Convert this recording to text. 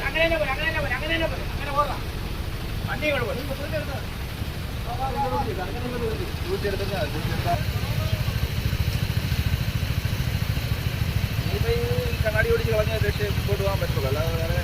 അങ്ങനെ ഞാൻ പറഞ്ഞു അങ്ങനെ പോകാം വണ്ടി ഇങ്ങോട്ട് പോയി ഇനിയിപ്പോൾ ഈ കണ്ണാടി ഓടിച്ച് കളഞ്ഞ രക്ഷ മുമ്പോട്ട് പോകാൻ പറ്റുള്ളൂ. അല്ലാതെ വേറെ